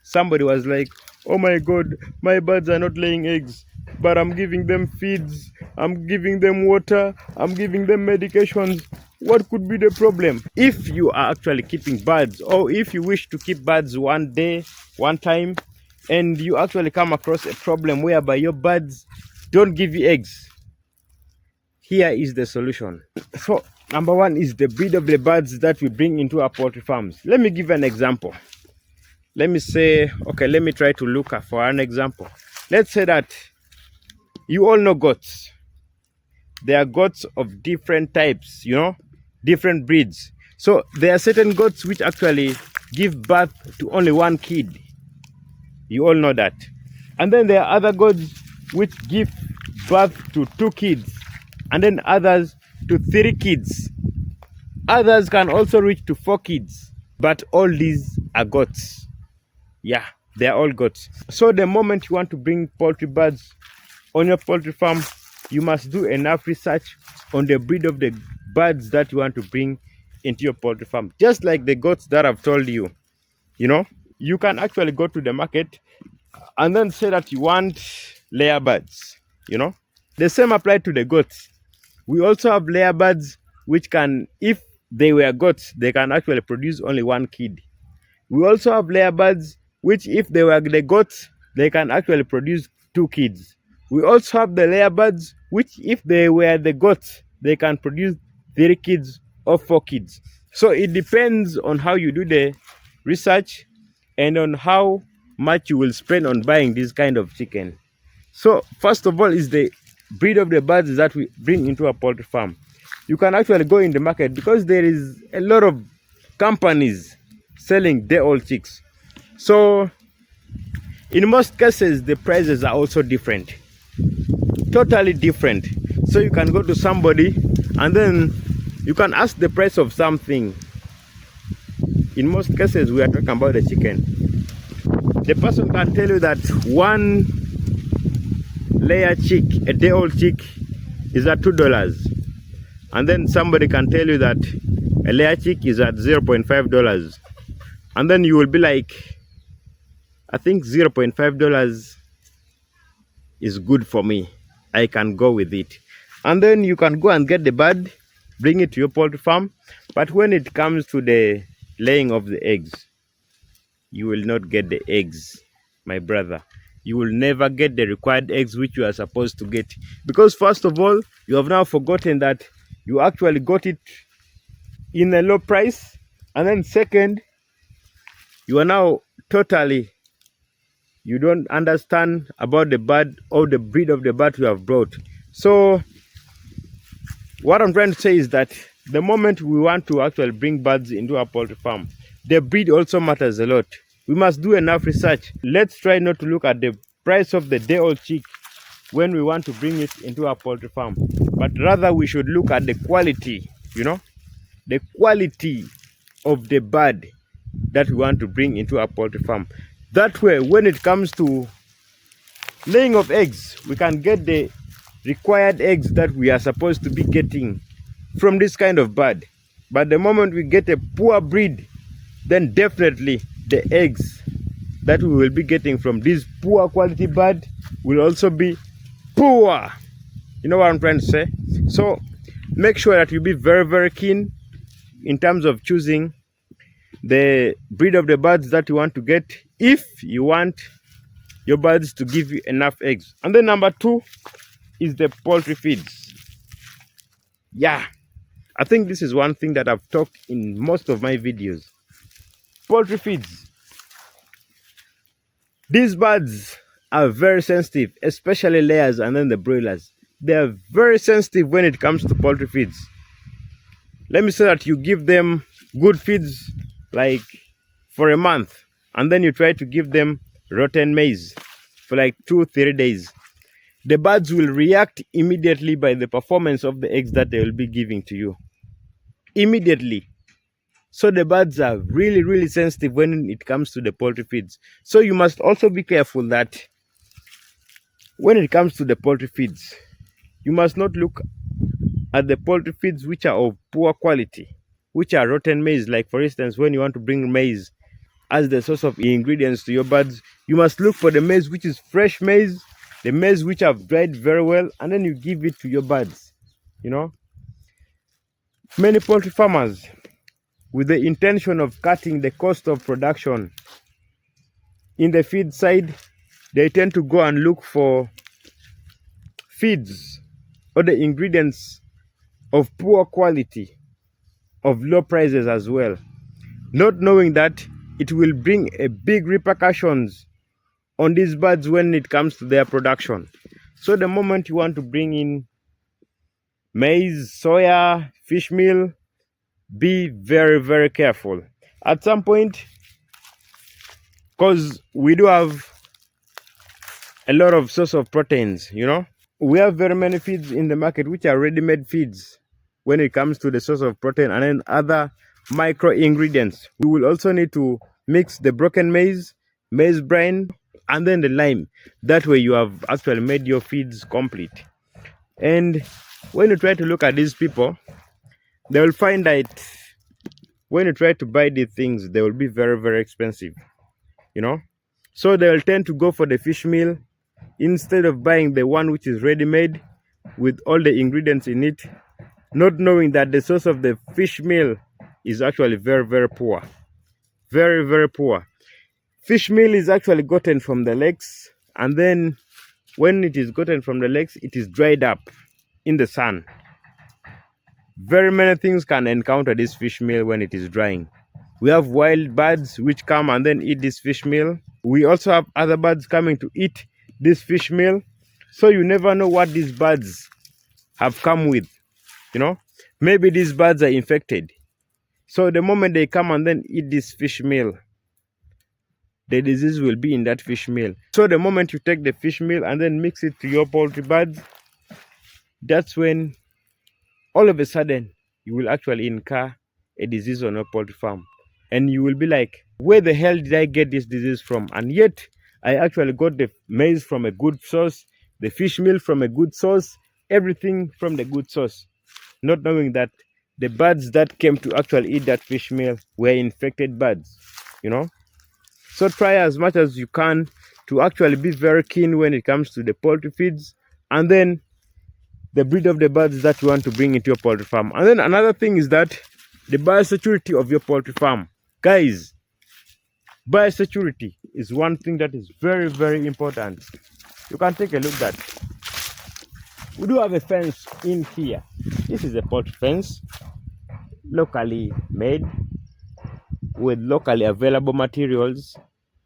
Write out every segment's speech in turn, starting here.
somebody was like, oh my god, my birds are not laying eggs, but I'm giving them feeds, I'm giving them water, I'm giving them medications. What could be the problem? If you are actually keeping birds, or if you wish to keep birds one day, one time, and you actually come across a problem whereby your birds don't give you eggs, here is the solution. So number one is the breed of the birds that we bring into our poultry farms. Let me give an example. Let me say, okay, let me try to look for an example. Let's say that you all know goats. There are goats of different types, different breeds. So there are certain goats which actually give birth to only one kid. You all know that. And then there are other goats which give birth to 2 kids, and then others to 3 kids. Others can also reach to 4 kids. But all these are goats. Yeah, they are all goats. So the moment you want to bring poultry birds on your poultry farm, you must do enough research on the breed of the birds that you want to bring into your poultry farm. Just like the goats that I've told you, you can actually go to the market and then say that you want layer birds. The same applied to the goats. We also have layer birds which can, if they were goats, they can actually produce only 1 kid. We also have layer birds which, if they were the goats, they can actually produce 2 kids. We also have the layer birds which, if they were the goats, they can produce 3 kids or 4 kids. So it depends on how you do the research and on how much you will spend on buying this kind of chicken. So first of all is the breed of the birds that we bring into a poultry farm. You can actually go in the market, because there is a lot of companies selling day-old chicks. So in most cases the prices are also different, totally different. So you can go to somebody and then you can ask the price of something. In most cases we are talking about the chicken. The person can tell you that 1 layer chick, a day-old chick, is at $2, and then somebody can tell you that a layer chick is at $0.5, and then you will be like, I think $0.5 is good for me, I can go with it. And then you can go and get the bird, bring it to your poultry farm. But when it comes to the laying of the eggs, you will not get the eggs, my brother. You will never get the required eggs which you are supposed to get, because first of all, you have now forgotten that you actually got it in a low price, and then second, you are now you don't understand about the bird or the breed of the bird you have brought. So what I'm trying to say is that the moment we want to actually bring birds into our poultry farm, the breed also matters a lot. We must do enough research. Let's try not to look at the price of the day-old chick when we want to bring it into our poultry farm, but rather we should look at the quality, the quality of the bird that we want to bring into our poultry farm. That way, when it comes to laying of eggs, we can get the required eggs that we are supposed to be getting from this kind of bird. But the moment we get a poor breed, then definitely the eggs that we will be getting from this poor quality bird will also be poor. You know what I'm trying to say? So make sure that you be very, very keen in terms of choosing the breed of the birds that you want to get, if you want your birds to give you enough eggs. And then number 2 is the poultry feeds. Yeah, I think this is one thing that I've talked in most of my videos. Poultry feeds. These birds are very sensitive, especially layers and then the broilers. They are very sensitive when it comes to poultry feeds. Let me say that you give them good feeds like for a month, and then you try to give them rotten maize for like 2-3 days. The birds will react immediately by the performance of the eggs that they will be giving to you. Immediately. So the birds are really, really sensitive when it comes to the poultry feeds. So you must also be careful that when it comes to the poultry feeds, you must not look at the poultry feeds which are of poor quality, which are rotten maize. Like for instance, when you want to bring maize as the source of ingredients to your birds, you must look for the maize which is fresh maize, the maize which have dried very well, and then you give it to your birds. You know, many poultry farmers, with the intention of cutting the cost of production in the feed side, they tend to go and look for feeds or the ingredients of poor quality, of low prices as well, not knowing that it will bring a big repercussions on these birds when it comes to their production. So the moment you want to bring in maize, soya, fish meal, be very, very careful. At some point, because we do have a lot of source of proteins, you know, we have very many feeds in the market which are ready-made feeds when it comes to the source of protein, and then other micro ingredients. We will also need to mix the broken maize, maize brine, and then the lime. That way you have actually made your feeds complete. And when you try to look at these people, they will find that when you try to buy these things, they will be very, very expensive, you know. So they will tend to go for the fish meal instead of buying the one which is ready-made with all the ingredients in it, not knowing that the source of the fish meal is actually very, very poor. Very, very poor. Fish meal is actually gotten from the lakes, and then when it is gotten from the lakes, it is dried up in the sun. Very many things can encounter this fish meal when it is drying. We have wild birds which come and then eat this fish meal. We also have other birds coming to eat this fish meal. So you never know what these birds have come with, you know. Maybe these birds are infected. So the moment they come and then eat this fish meal, the disease will be in that fish meal. So the moment you take the fish meal and then mix it to your poultry birds, that's when all of a sudden you will actually incur a disease on your poultry farm. And you will be like, where the hell did I get this disease from? And yet I actually got the maize from a good source, the fish meal from a good source, everything from the good source, not knowing that the birds that came to actually eat that fish meal were infected birds, you know. So try as much as you can to actually be very keen when it comes to the poultry feeds, and then the breed of the birds that you want to bring into your poultry farm. And then another thing is that the biosecurity of your poultry farm. Guys, biosecurity is one thing that is very, very important. You can take a look at that. We do have a fence in here. This is a poultry fence, locally made with locally available materials,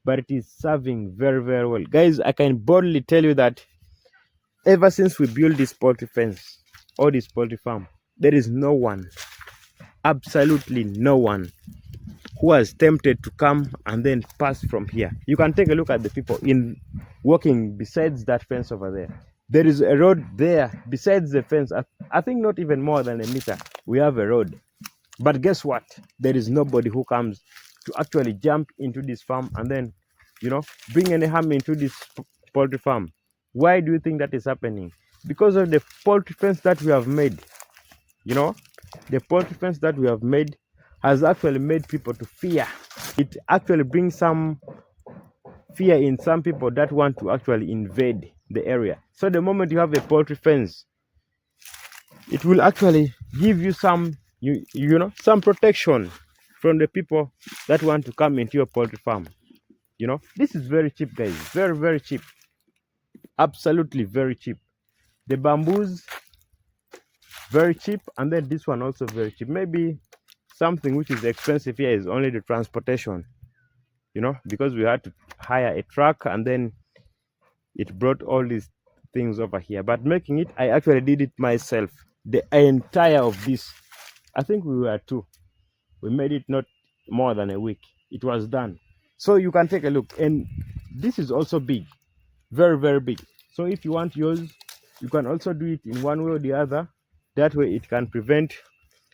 but it is serving very, very well. Guys, I can boldly tell you that ever since we built this poultry fence or this poultry farm, there is no one, absolutely no one, who has tempted to come and then pass from here. You can take a look at the people in walking besides that fence over there. There is a road there besides the fence. I think not even more than a meter. We have a road. But guess what? There is nobody who comes to actually jump into this farm and then, you know, bring any harm into this poultry farm. Why do you think that is happening? Because of the poultry fence that we have made. You know, the poultry fence that we have made has actually made people to fear. It actually brings some fear in some people that want to actually invade the area. So the moment you have a poultry fence, it will actually give you some, you know, some protection from the people that want to come into your poultry farm. You know, this is very cheap, guys. Very, very cheap. Absolutely very cheap. The bamboos, very cheap, and then this one also very cheap. Maybe something which is expensive here is only the transportation, you know, because we had to hire a truck and then it brought all these things over here. But making it, I actually did it myself. The entire of this, I think we were two. We made it not more than a week. It was done. So you can take a look. And this is also big. Very, very big. So if you want yours, you can also do it in one way or the other. That way it can prevent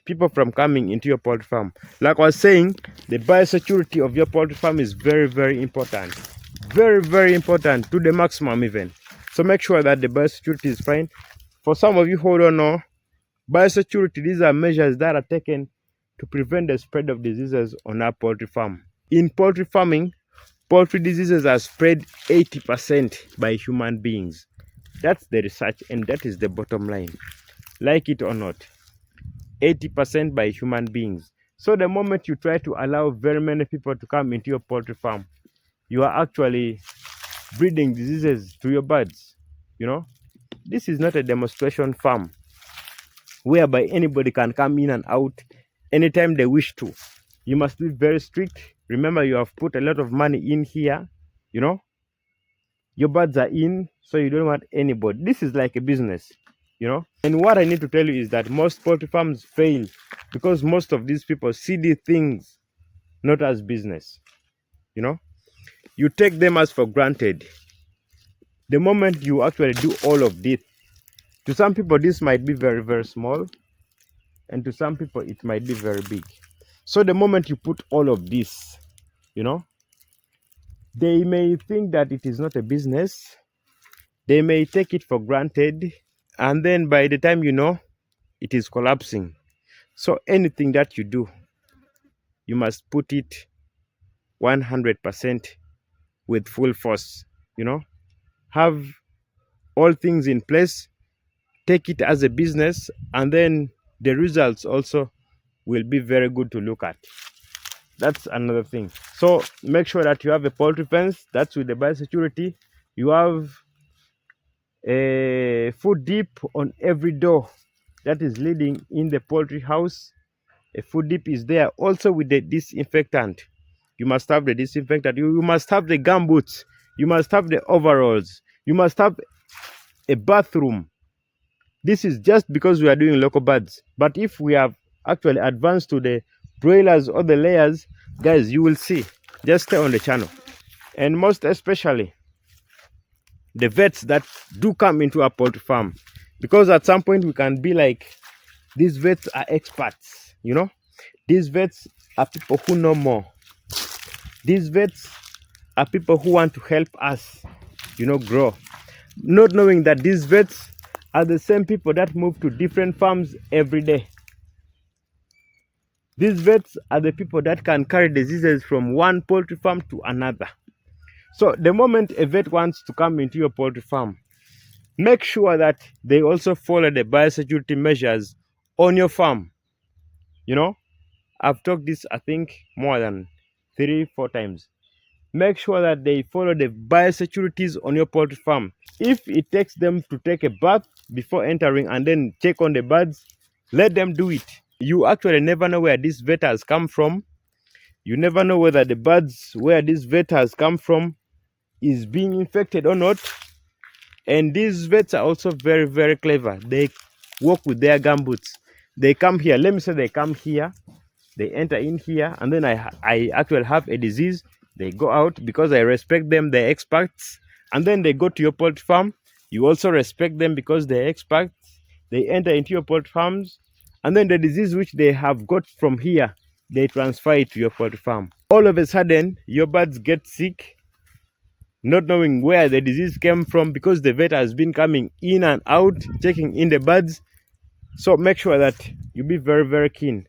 people from coming into your poultry farm. Like I was saying, the biosecurity of your poultry farm is very, very important. Very, very important, to the maximum even. So make sure that the biosecurity is fine. For some of you who don't know, biosecurity, these are measures that are taken to prevent the spread of diseases on our poultry farm. In poultry farming, poultry diseases are spread 80% by human beings. That's the research, and that is the bottom line. Like it or not, 80% by human beings. So the moment you try to allow very many people to come into your poultry farm, you are actually breeding diseases to your birds. You know, this is not a demonstration farm whereby anybody can come in and out anytime they wish to. You must be very strict. Remember, you have put a lot of money in here. You know, your birds are in, so you don't want anybody. This is like a business, you know. And what I need to tell you is that most poultry farms fail because most of these people see these things not as business. You know, you take them as for granted. The moment you actually do all of this, to some people this might be very, very small, and to some people it might be very big. So the moment you put all of this, you know, they may think that it is not a business. They may take it for granted, and then by the time you know, it is collapsing. So anything that you do, you must put it 100% with full force. You know, have all things in place, take it as a business, and then the results also will be very good to look at. That's another thing. So make sure that you have a poultry fence. That's with the biosecurity. You have a food dip on every door that is leading in the poultry house. A food dip is there also with the disinfectant. You must have the disinfectant. You must have the gumboots. You must have the overalls. You must have a bathroom. This is just because we are doing local birds. But if we have actually advanced to the broilers or the layers, guys, you will see. Just stay on the channel. And most especially, the vets that do come into our poultry farm. Because at some point we can be like, these vets are experts, you know. These vets are people who know more. These vets are people who want to help us, you know, grow. Not knowing that these vets are the same people that move to different farms every day. These vets are the people that can carry diseases from one poultry farm to another. So the moment a vet wants to come into your poultry farm, make sure that they also follow the biosecurity measures on your farm. You know, I've talked this, I think, more than 3-4 times. Make sure that they follow the biosecurities on your poultry farm. If it takes them to take a bath before entering and then check on the birds, let them do it. You actually never know where this vet has come from. You never know whether the birds where this vet has come from is being infected or not. And these vets are also very, very clever. They work with their gumboots. They come here. Let me say they come here. They enter in here, and then I actually have a disease. They go out because I respect them. They're experts. And then they go to your poultry farm. You also respect them because they're experts. They enter into your poultry farms. And then the disease which they have got from here, they transfer it to your poultry farm. All of a sudden, your birds get sick, not knowing where the disease came from because the vet has been coming in and out, checking in the birds. So make sure that you be very, very keen.